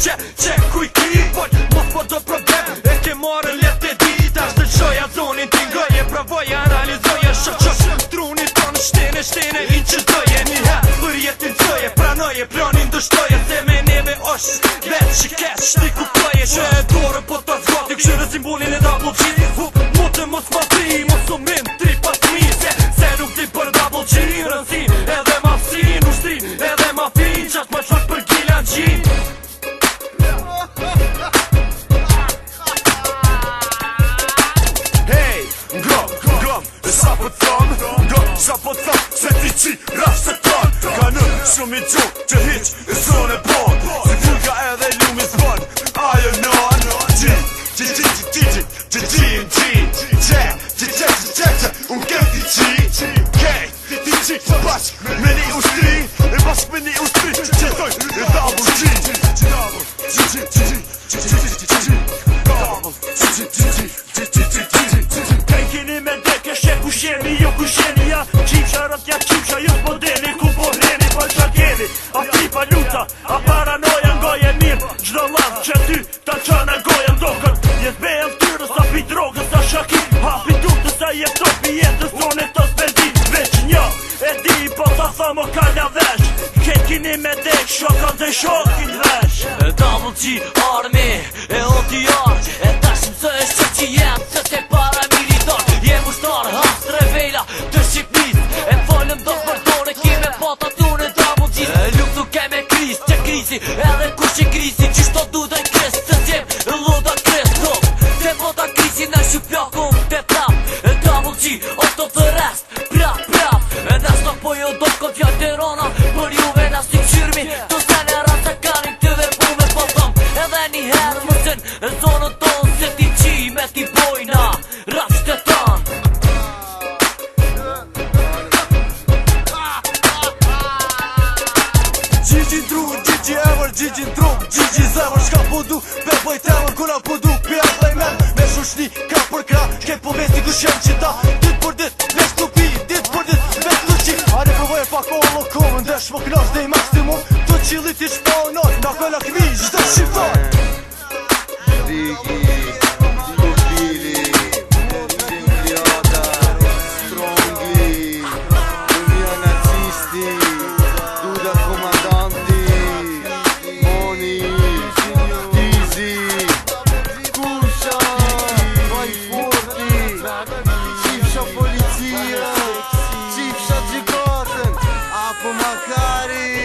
Qe kuj ki mos po do problem e ke marrë let e dit ashtë të qoja zonin t'ingoje pravoje analizoje shok truni ton shtene i qëtoje njëhe për jetin coje pranoje planin dështoje se me neve osh vet shikesh ti kuptoje që e dorë po të zgati këshire simbolin e double G motë mos ma tri mos o min tri pas mi se nuk ti për double G rënsin edhe ma fsin ushtrin edhe ma fin qas ma shok për gilan G Sa po të thot se ti qi rasht e ton Ka në shumë i gjuh që hiq e son e bon Si fulka edhe lumi s'bon ajo non Unë kem ti qi Kej, ti qi bashk me një ustri E bashk me një ustri që qetoj e double G Kaj kini me deke she ku sheni jo ku sheni ja Qipsha rët ja qipsha jo s'modeli ku po hreni pa qa keni A tripa luta, a paranoja ngoje mirë Gjdo lav që ty ta qana goja ndokën Jes beja vtyrës a pi drogës a shaki Hapi tutës a jes topi jetës tonë të spedi Veç një e di po ta tha mo kalla vesh Ke kini me dek shoka dhe shokin vesh Double G armi e OTR E tashmë së e shqip që jetë se se paramilitar Jem ushtar hastre vejla të Shqipnis E folëm do përdore kime pata tune double G Luk nuk e me kriz që krizi edhe kush që krizi Qishto du dhe kres të zjem loda kres top Se vota krizi në shqipjakon të prap Double G auto the rest prap E nështë po jo do t'kot fjall të rona Për juve në si qyrmi të sene rase kanin të verbu me potom Edhe një herë mësën në zonën tonë se ti qi me ti bojna rap shtetan Gigi ndru, Gigi ever, Gigi ndru, Gigi zemër Shka po du, pe bëj temër, kuna po du, pja dhe men Me shushni, ka për kra, ke po veti ku shem qita Dit për dit, me shtupi, dit për dit, me të qi Are përvoj e pak olo komën, desh më knash dhe i maksimum Të qilit i shponoj, na këlla këmi, gjithë shqiptar Rigi, Lupili, Simpliota, Strongli, Dunia Nazisti, Duda Komandanti, Moni, Tizi, Kusha, Vajforti, Qipsha Policia, Qipsha Gjikatën, apo Makari